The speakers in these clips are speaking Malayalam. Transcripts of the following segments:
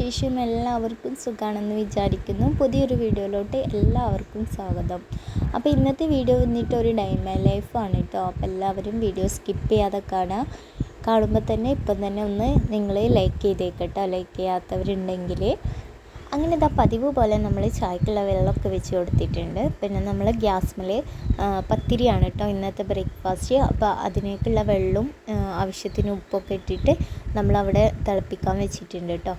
വിശേഷം? എല്ലാവർക്കും സുഖമാണെന്ന് വിചാരിക്കുന്നു. പുതിയൊരു വീഡിയോയിലോട്ട് എല്ലാവർക്കും സ്വാഗതം. അപ്പോൾ ഇന്നത്തെ വീഡിയോ വന്നിട്ട് ഒരു ഡേ ഇൻ മൈ ലൈഫാണ് കേട്ടോ. അപ്പോൾ എല്ലാവരും വീഡിയോ സ്കിപ്പ് ചെയ്യാതെ കാണുമ്പോൾ തന്നെ ഇപ്പം തന്നെ ഒന്ന് നിങ്ങൾ ലൈക്ക് ചെയ്തേക്കട്ടോ, ലൈക്ക് ചെയ്യാത്തവരുണ്ടെങ്കിൽ. അങ്ങനെ ഇതാ പതിവ് പോലെ നമ്മൾ ചായക്കുള്ള വെള്ളമൊക്കെ വെച്ച് കൊടുത്തിട്ടുണ്ട്. പിന്നെ നമ്മൾ ഗ്യാസ്മേൽ പത്തിരിയാണ് കേട്ടോ ഇന്നത്തെ ബ്രേക്ക്ഫാസ്റ്റ്. അപ്പോൾ അതിനേക്കുള്ള വെള്ളവും ആവശ്യത്തിന് ഉപ്പൊക്കെ ഇട്ടിട്ട് നമ്മളവിടെ തിളപ്പിക്കാൻ വെച്ചിട്ടുണ്ട് കേട്ടോ.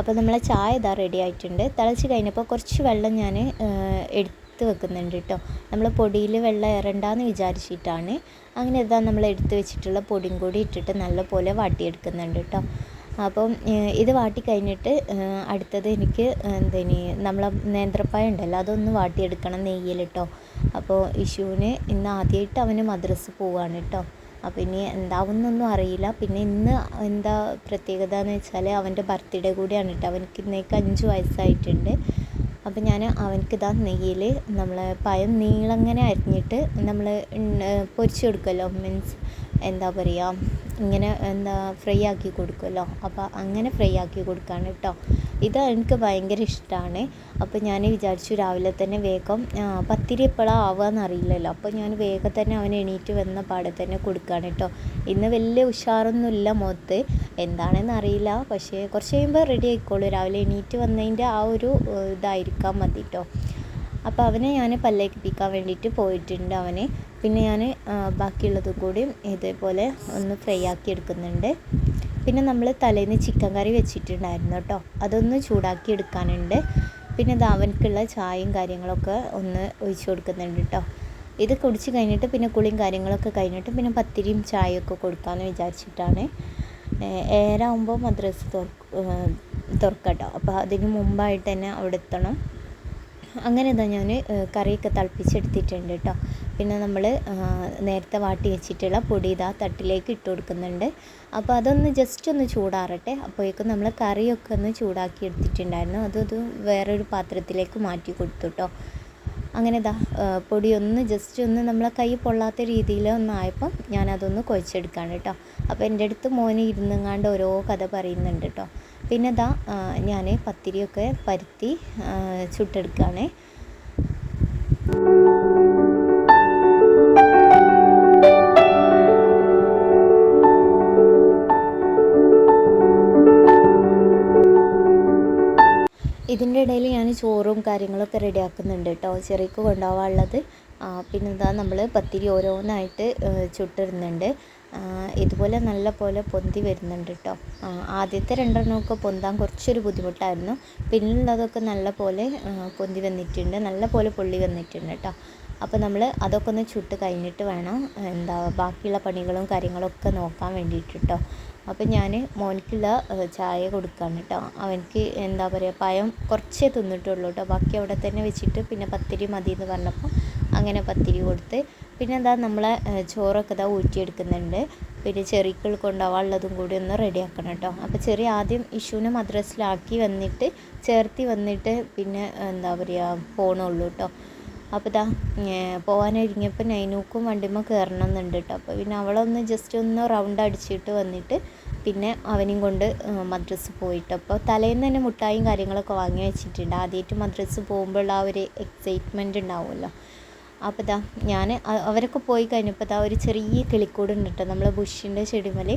അപ്പോൾ നമ്മളെ ചായ ഇതാ റെഡി ആയിട്ടുണ്ട്. തിളച്ച് കഴിഞ്ഞപ്പോൾ കുറച്ച് വെള്ളം ഞാൻ എടുത്ത് വെക്കുന്നുണ്ട് കേട്ടോ. നമ്മൾ പൊടിയിൽ വെള്ളം ഇറണ്ടാന്ന് വിചാരിച്ചിട്ടാണ്. അങ്ങനെ ഇതാ നമ്മൾ എടുത്ത് വെച്ചിട്ടുള്ള പൊടിയും കൂടി ഇട്ടിട്ട് നല്ലപോലെ വാട്ടിയെടുക്കുന്നുണ്ട് കേട്ടോ. അപ്പം ഇത് വാട്ടി കഴിഞ്ഞിട്ട് അടുത്തത് എനിക്ക് നമ്മളെ നേന്ത്രപ്പായ ഉണ്ടല്ലോ അതൊന്ന് വാട്ടിയെടുക്കണം നെയ്യിലിട്ടോ. അപ്പോൾ ഇഷുവിന് ഇന്ന് ആദ്യമായിട്ട് അവന് മദ്രസ പോവാണ് കേട്ടോ. അപ്പോൾ ഇനി എന്താവുന്നൊന്നും അറിയില്ല. പിന്നെ ഇന്ന് എന്താ പ്രത്യേകത എന്ന് വെച്ചാൽ അവൻ്റെ ബർത്ത്ഡേ കൂടിയാണ് കേട്ടോ. അവനക്ക് ഇന്നേക്ക് 5 വയസ്സായിട്ടുണ്ട്. അപ്പോൾ ഞാൻ അവനക്കിതാ നെയ്യിൽ നമ്മൾ പഴം നീളങ്ങനെ അരിഞ്ഞിട്ട് നമ്മൾ പൊരിച്ച് കൊടുക്കുമല്ലോ, മീൻസ് എന്താ പറയുക, ഇങ്ങനെ ഫ്രൈ ആക്കി കൊടുക്കുമല്ലോ. അപ്പോൾ അങ്ങനെ ഫ്രൈ ആക്കി കൊടുക്കുകയാണ് കേട്ടോ. ഇത് എനിക്ക് ഭയങ്കര ഇഷ്ടമാണ്. അപ്പോൾ ഞാൻ വിചാരിച്ചു രാവിലെ തന്നെ വേഗം പത്തിരി എപ്പോഴാണ് ആവുകയെന്ന് അറിയില്ലല്ലോ. അപ്പോൾ ഞാൻ വേഗം തന്നെ അവൻ എണീറ്റ് വന്ന പാടെ തന്നെ കൊടുക്കുകയാണ് കേട്ടോ. ഇന്ന് വലിയ ഉഷാറൊന്നുമില്ല മുഖത്ത്, എന്താണെന്ന് അറിയില്ല. പക്ഷേ കുറച്ച് കഴിയുമ്പോൾ റെഡി ആയിക്കോളൂ. രാവിലെ എണീറ്റ് വന്നതിൻ്റെ ആ ഒരു ഇതായിരിക്കാൻ മതി കേട്ടോ. അപ്പോൾ അവനെ ഞാൻ പല്ലേൽപ്പിക്കാൻ വേണ്ടിയിട്ട് പോയിട്ടുണ്ട് അവന്. പിന്നെ ഞാൻ ബാക്കിയുള്ളതും കൂടി ഇതേപോലെ ഒന്ന് ഫ്രൈ ആക്കി എടുക്കുന്നുണ്ട്. പിന്നെ നമ്മൾ തലേന്ന് ചിക്കൻ കറി വെച്ചിട്ടുണ്ടായിരുന്നു കേട്ടോ, അതൊന്ന് ചൂടാക്കി എടുക്കാനുണ്ട്. പിന്നെ ഇത് അവനക്കുള്ള ചായയും കാര്യങ്ങളൊക്കെ ഒന്ന് ഒഴിച്ച് കൊടുക്കുന്നുണ്ട് കേട്ടോ. ഇത് കുടിച്ച് കഴിഞ്ഞിട്ട് പിന്നെ കുളിയും കാര്യങ്ങളൊക്കെ കഴിഞ്ഞിട്ട് പിന്നെ പത്തിരിയും ചായയൊക്കെ കൊടുക്കാമെന്ന് വിചാരിച്ചിട്ടാണ്. 7 മദ്രസ തുറക്കട്ടോ. അപ്പോൾ അതിന് മുമ്പായിട്ട് തന്നെ അവിടെ എത്തണം. അങ്ങനെ ഇതാ ഞാൻ കറിയൊക്കെ തിളപ്പിച്ചെടുത്തിട്ടുണ്ട് കേട്ടോ. പിന്നെ നമ്മൾ നേരത്തെ വാട്ടി വെച്ചിട്ടുള്ള പൊടി ഇതാ തട്ടിലേക്ക് ഇട്ട് കൊടുക്കുന്നുണ്ട്. അപ്പോൾ അതൊന്ന് ജസ്റ്റ് ഒന്ന് ചൂടാറട്ടെ. അപ്പോഴേക്കും നമ്മൾ കറിയൊക്കെ ഒന്ന് ചൂടാക്കി എടുത്തിട്ടുണ്ടായിരുന്നു. അത് വേറൊരു പാത്രത്തിലേക്ക് മാറ്റി കൊടുത്തു കേട്ടോ. അങ്ങനെ ഇതാ പൊടി ഒന്ന് ജസ്റ്റ് ഒന്ന് നമ്മളെ കൈ പൊള്ളാത്ത രീതിയിൽ ഒന്നായപ്പം ഞാനതൊന്ന് കുഴച്ചെടുക്കുകയാണ് കേട്ടോ. അപ്പോൾ എൻ്റെ അടുത്ത് മോന് ഇരുന്നങ്ങാണ്ട് ഓരോ കഥ പറയുന്നുണ്ട് കേട്ടോ. പിന്നെ ഇതാ ഞാൻ പത്തിരിയൊക്കെ പരത്തി ചുട്ടെടുക്കുകയാണ്. ഇതിൻ്റെ ഇടയിൽ ഞാൻ ചോറും കാര്യങ്ങളൊക്കെ റെഡിയാക്കുന്നുണ്ട് കേട്ടോ, ചെറിയക്ക് കൊണ്ടുപോകാനുള്ളത്. പിന്നെ എന്താ നമ്മൾ പത്തിരി ഓരോന്നായിട്ട് ചുട്ടിടുന്നുണ്ട്. ഇതുപോലെ നല്ല പോലെ പൊന്തി വരുന്നുണ്ട് കേട്ടോ. ആദ്യത്തെ 2 പൊന്താൻ കുറച്ചൊരു ബുദ്ധിമുട്ടായിരുന്നു. പിന്നുള്ളതൊക്കെ നല്ല പോലെ പൊന്തി വന്നിട്ടുണ്ട്, നല്ല പോലെ പൊള്ളി വന്നിട്ടുണ്ട് കേട്ടോ. അപ്പോൾ നമ്മൾ അതൊക്കെ ഒന്ന് ചുട്ട് കഴിഞ്ഞിട്ട് വേണം ബാക്കിയുള്ള പണികളും കാര്യങ്ങളൊക്കെ നോക്കാൻ വേണ്ടിയിട്ട് കേട്ടോ. അപ്പോൾ ഞാൻ മോനിക്കുള്ള ചായ കൊടുക്കുകയാണ് കേട്ടോ. അവനക്ക് എന്താ പറയുക, പഴം കുറച്ചേ തിന്നിട്ടുള്ളൂ കേട്ടോ. ബാക്കി അവിടെ തന്നെ വെച്ചിട്ട് പിന്നെ പത്തിരി മതി എന്ന് പറഞ്ഞപ്പോൾ അങ്ങനെ പത്തിരി കൊടുത്ത്. പിന്നെ എന്താ നമ്മളെ ചോറൊക്കെ ഇതാ ഊറ്റിയെടുക്കുന്നുണ്ട്. പിന്നെ ചെറികൾ കൊണ്ടുപോകാനുള്ളതും കൂടി ഒന്ന് റെഡിയാക്കണം കേട്ടോ. അപ്പോൾ ചെറിയ ആദ്യം ഇഷുവിനെ മദ്രസിലാക്കി വന്നിട്ട് ചേർത്തി വന്നിട്ട് പിന്നെ എന്താ പറയുക പോകണുള്ളൂ കേട്ടോ. അപ്പോൾ ഇതാ പോകാനൊരുങ്ങിയപ്പോൾ നൈനൂക്കും വണ്ടിമ്മ കയറണം എന്നുണ്ട് കേട്ടോ. അപ്പോൾ പിന്നെ അവളൊന്ന് ജസ്റ്റ് ഒന്ന് റൗണ്ട് അടിച്ചിട്ട് വന്നിട്ട് പിന്നെ അവനെയും കൊണ്ട് മദ്രസ് പോയിട്ട്. അപ്പോൾ തലേന്ന് തന്നെ മുട്ടായും കാര്യങ്ങളൊക്കെ വാങ്ങി വെച്ചിട്ടുണ്ട്. ആദ്യമായിട്ട് മദ്രസ് പോകുമ്പോൾ ആ ഒരു എക്സൈറ്റ്മെൻറ്റ് ഉണ്ടാവുമല്ലോ. അപ്പോൾ ഇതാ ഞാൻ അവരൊക്കെ പോയി കഴിഞ്ഞപ്പോൾ ഇതാ ഒരു ചെറിയ കിളിക്കൂട് ഉണ്ട് കേട്ടോ നമ്മളെ ബുഷിൻ്റെ ചെടിമേൽ.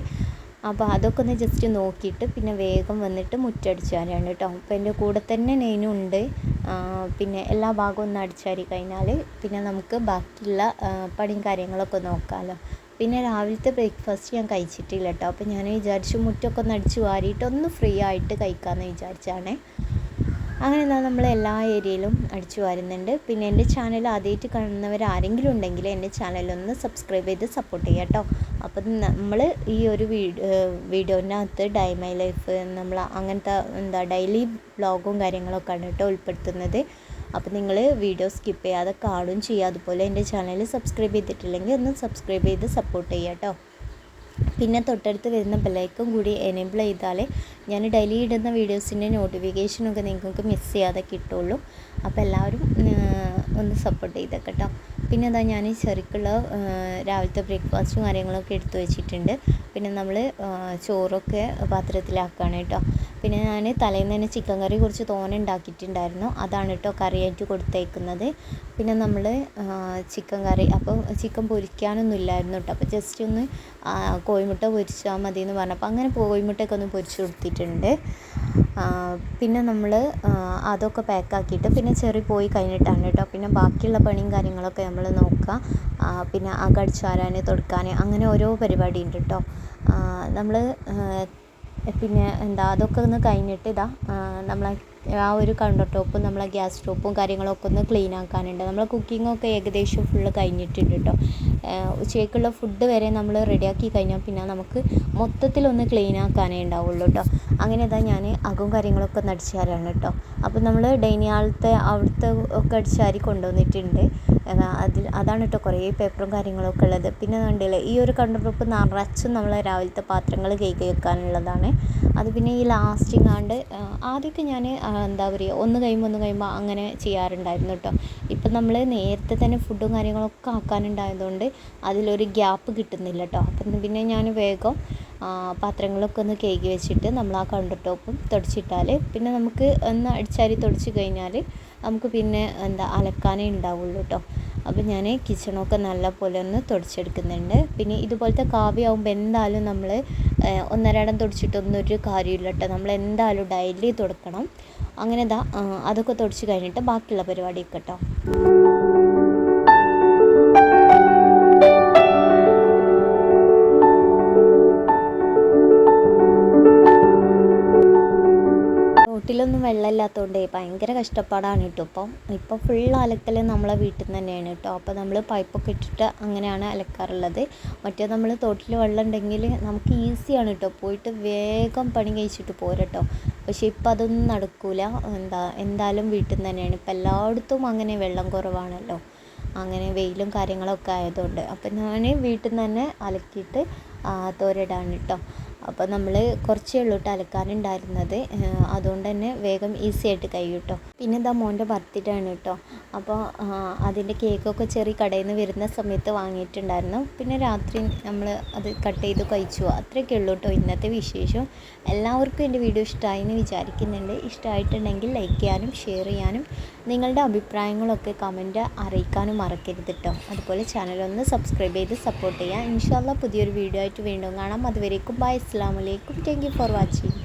അപ്പോൾ അതൊക്കെ ഒന്ന് ജസ്റ്റ് നോക്കിയിട്ട് പിന്നെ വേഗം വന്നിട്ട് മുറ്റടിച്ചു വാരാണ് കേട്ടോ. അപ്പോൾ എൻ്റെ കൂടെ തന്നെ നെയ്നും ഉണ്ട്. പിന്നെ എല്ലാ ഭാഗവും ഒന്ന് അടിച്ചാരി കഴിഞ്ഞാൽ പിന്നെ നമുക്ക് ബാക്കിയുള്ള പണിയും കാര്യങ്ങളൊക്കെ നോക്കാമല്ലോ. പിന്നെ രാവിലത്തെ ബ്രേക്ക്ഫാസ്റ്റ് ഞാൻ കഴിച്ചിട്ടില്ല കേട്ടോ. അപ്പോൾ ഞാൻ വിചാരിച്ചു മുറ്റമൊക്കെ ഒന്ന് അടിച്ച് വാരിയിട്ട് ഒന്ന് ഫ്രീ ആയിട്ട് കഴിക്കാമെന്ന് വിചാരിച്ചാണ്. അങ്ങനെ എന്നാൽ നമ്മൾ എല്ലാ ഏരിയയിലും അടിച്ചു വാരുന്നുണ്ട്. പിന്നെ എൻ്റെ ചാനൽ ആദ്യമായിട്ട് കാണുന്നവർ ആരെങ്കിലും ഉണ്ടെങ്കിൽ എൻ്റെ ചാനലൊന്ന് സബ്സ്ക്രൈബ് ചെയ്ത് സപ്പോർട്ട് ചെയ്യാം കേട്ടോ. അപ്പം നമ്മൾ ഈ ഒരു വീഡിയോനകത്ത് ഡേ മൈ ലൈഫ് നമ്മൾ അങ്ങനത്തെ ഡെയിലി വ്ളോഗും കാര്യങ്ങളൊക്കെയാണ് കേട്ടോ ഉൾപ്പെടുത്തുന്നത്. അപ്പോൾ നിങ്ങൾ വീഡിയോ സ്കിപ്പ് ചെയ്യാതെ കാണുകയും ചെയ്യുക. അതുപോലെ എൻ്റെ ചാനൽ സബ്സ്ക്രൈബ് ചെയ്തിട്ടില്ലെങ്കിൽ ഒന്ന് സബ്സ്ക്രൈബ് ചെയ്ത് സപ്പോർട്ട് ചെയ്യാം കേട്ടോ. പിന്നെ തൊട്ടടുത്ത് വരുന്ന ബെല്ലൈക്കൺ കൂടി എനേബിൾ ചെയ്താൽ ഞാൻ ഡെയിലി ഇടുന്ന വീഡിയോസിൻ്റെ നോട്ടിഫിക്കേഷനൊക്കെ നിങ്ങൾക്ക് മിസ് ചെയ്യാതെ കിട്ടുള്ളൂ. അപ്പോൾ എല്ലാവരും ഒന്ന് സപ്പോർട്ട് ചെയ്തേക്കാം കേട്ടോ. പിന്നെ അതാ ഞാൻ ചെറിക്കുള്ള രാവിലത്തെ ബ്രേക്ക്ഫാസ്റ്റും കാര്യങ്ങളൊക്കെ എടുത്തു വെച്ചിട്ടുണ്ട്. പിന്നെ നമ്മൾ ചോറൊക്കെ പാത്രത്തിലാക്കുകയാണ് കേട്ടോ. പിന്നെ ഞാൻ തലേന്ന് തന്നെ ചിക്കൻ കറി കുറച്ച് തോനെ ഉണ്ടാക്കിയിട്ടുണ്ടായിരുന്നു, അതാണ് കേട്ടോ കറിയായിട്ട് കൊടുത്തേക്കുന്നത്. പിന്നെ നമ്മൾ ചിക്കൻ കറി, അപ്പോൾ ചിക്കൻ പൊരിക്കാനൊന്നും ഇല്ലായിരുന്നു കേട്ടോ, അപ്പോൾ ജസ്റ്റ് ഒന്ന് കോഴിമുട്ട പൊരിച്ചാൽ മതി എന്ന് പറഞ്ഞപ്പോൾ അങ്ങനെ കോഴിമുട്ടയൊക്കെ ഒന്ന് പൊരിച്ച് കൊടുത്തിട്ടുണ്ട്. പിന്നെ നമ്മൾ അതൊക്കെ പാക്കാക്കിയിട്ട് പിന്നെ ചെറി പോയി കഴിഞ്ഞിട്ടാണ് കേട്ടോ പിന്നെ ബാക്കിയുള്ള പണിയും കാര്യങ്ങളൊക്കെ നമ്മൾ നോക്കുക. പിന്നെ അകടിച്ച് വാരാൻ, തുടക്കാൻ, അങ്ങനെ ഓരോ പരിപാടി ഉണ്ട് കേട്ടോ. നമ്മൾ പിന്നെ അതൊക്കെ ഒന്ന് കഴിഞ്ഞിട്ട് നമ്മളെ ആ ഒരു കൗണ്ടർ ടോപ്പും നമ്മളെ ഗ്യാസ് സ്റ്റോപ്പും കാര്യങ്ങളൊക്കെ ഒന്ന് ക്ലീൻ ആക്കാനുണ്ട്. നമ്മളെ കുക്കിങ്ങൊക്കെ ഏകദേശം ഫുള്ള് കഴിഞ്ഞിട്ടുണ്ട് കേട്ടോ. ഉച്ചയ്ക്കുള്ള ഫുഡ് വരെ നമ്മൾ റെഡിയാക്കി കഴിഞ്ഞാൽ പിന്നെ നമുക്ക് മൊത്തത്തിലൊന്ന് ക്ലീൻ ആക്കാനേ ഉണ്ടാവുള്ളൂ കേട്ടോ. അങ്ങനെ ഞാൻ അകവും കാര്യങ്ങളൊക്കെ ഒന്ന് അടിച്ചാരാണ് കേട്ടോ. അപ്പോൾ നമ്മൾ ഡൈനിങ് ഹാളത്തെ അവിടുത്തെ ഒക്കെ അടിച്ചാരി കൊണ്ടുവന്നിട്ടുണ്ട്. അതാണ് കേട്ടോ കുറേ പേപ്പറും കാര്യങ്ങളൊക്കെ ഉള്ളത്. പിന്നെ കണ്ടില്ലേ ഈ ഒരു കൗണ്ടർ ടോപ്പ് നിറച്ചും നമ്മൾ രാവിലത്തെ പാത്രങ്ങൾ കഴുകി വെക്കാനുള്ളതാണ്. അത് പിന്നെ ഈ ലാസ്റ്റിങ്ങാണ്ട് ആദ്യമൊക്കെ ഞാൻ ഒന്ന് കഴിയുമ്പോൾ അങ്ങനെ ചെയ്യാറുണ്ടായിരുന്നു കേട്ടോ. ഇപ്പം നമ്മൾ നേരത്തെ തന്നെ ഫുഡും കാര്യങ്ങളൊക്കെ ആക്കാനുണ്ടായതുകൊണ്ട് അതിലൊരു ഗ്യാപ്പ് കിട്ടുന്നില്ല കേട്ടോ. അപ്പം പിന്നെ ഞാൻ വേഗം പാത്രങ്ങളൊക്കെ ഒന്ന് കഴുകി വെച്ചിട്ട് നമ്മൾ ആ കൗണ്ടർ ടോപ്പും തുടച്ചിട്ടാൽ പിന്നെ നമുക്ക് ഒന്ന് അടിച്ചാരി തുടച്ച് കഴിഞ്ഞാൽ നമുക്ക് പിന്നെ അലക്കാനേ ഉണ്ടാവുള്ളൂ കേട്ടോ. അപ്പോൾ ഞാൻ കിച്ചണൊക്കെ നല്ല പോലെ ഒന്ന് തുടച്ചെടുക്കുന്നുണ്ട്. പിന്നെ ഇതുപോലത്തെ കാവ്യമാകുമ്പോൾ എന്തായാലും നമ്മൾ ഒന്നരാടം തുടച്ചിട്ടൊന്നും ഒരു കാര്യമില്ല കേട്ടോ. നമ്മൾ എന്തായാലും ഡെയിലി തുടക്കണം. അങ്ങനെ അതൊക്കെ തുടച്ച് കഴിഞ്ഞിട്ട് ബാക്കിയുള്ള പരിപാടിയൊക്കെ കേട്ടോ. തോട്ടിലൊന്നും വെള്ളമില്ലാത്തതുകൊണ്ടേ ഭയങ്കര കഷ്ടപ്പാടാണ് കേട്ടോ. ഇപ്പോൾ ഫുൾ അലക്കൽ നമ്മളെ വീട്ടിൽ നിന്ന് തന്നെയാണ് കേട്ടോ. അപ്പോൾ നമ്മൾ പൈപ്പൊക്കെ ഇട്ടിട്ട് അങ്ങനെയാണ് അലക്കാറുള്ളത്. മറ്റേ നമ്മൾ തോട്ടിൽ വെള്ളം ഉണ്ടെങ്കിൽ നമുക്ക് ഈസിയാണ് കേട്ടോ, പോയിട്ട് വേഗം പണി കഴിച്ചിട്ട് പോരട്ടോ. പക്ഷേ ഇപ്പം അതൊന്നും നടക്കില്ല. എന്തായാലും വീട്ടിൽ നിന്ന് തന്നെയാണ്. ഇപ്പം എല്ലായിടത്തും അങ്ങനെ വെള്ളം കുറവാണല്ലോ, അങ്ങനെ വെയിലും കാര്യങ്ങളൊക്കെ ആയതുകൊണ്ട്. അപ്പം ഞാൻ വീട്ടിൽ നിന്ന് തന്നെ അലക്കിയിട്ട് തോരയിടാണ് കേട്ടോ. അപ്പോൾ നമ്മൾ കുറച്ചേ ഉള്ളൂ കേട്ടോ അലക്കാനുണ്ടായിരുന്നത്, അതുകൊണ്ട് തന്നെ വേഗം ഈസി ആയിട്ട് കഴിയും കേട്ടോ. പിന്നെ മോൻ്റെ ബർത്ത്ഡേ ആണ് കേട്ടോ. അപ്പോൾ അതിൻ്റെ കേക്കൊക്കെ ചെറിയ കടയിൽ നിന്ന് വരുന്ന സമയത്ത് വാങ്ങിയിട്ടുണ്ടായിരുന്നു. പിന്നെ രാത്രി നമ്മൾ അത് കട്ട് ചെയ്ത് കഴിച്ചു. അത്രയൊക്കെ ഉള്ളൂ കേട്ടോ ഇന്നത്തെ വിശേഷം. എല്ലാവർക്കും എൻ്റെ വീഡിയോ ഇഷ്ടമായി എന്ന് വിചാരിക്കുന്നുണ്ട്. ഇഷ്ടമായിട്ടുണ്ടെങ്കിൽ ലൈക്ക് ചെയ്യാനും ഷെയർ ചെയ്യാനും നിങ്ങളുടെ അഭിപ്രായങ്ങളൊക്കെ കമൻറ്റ് അറിയിക്കാനും മറക്കരുത് കേട്ടോ. അതുപോലെ ചാനലൊന്ന് സബ്സ്ക്രൈബ് ചെയ്ത് സപ്പോർട്ട് ചെയ്യുക. ഇൻഷാ അല്ലാഹ് പുതിയൊരു വീഡിയോ ആയിട്ട് വീണ്ടും കാണാം. അതുവരേക്കും ബൈ, അസ്സലാമു അലൈക്കും. Thank you for watching.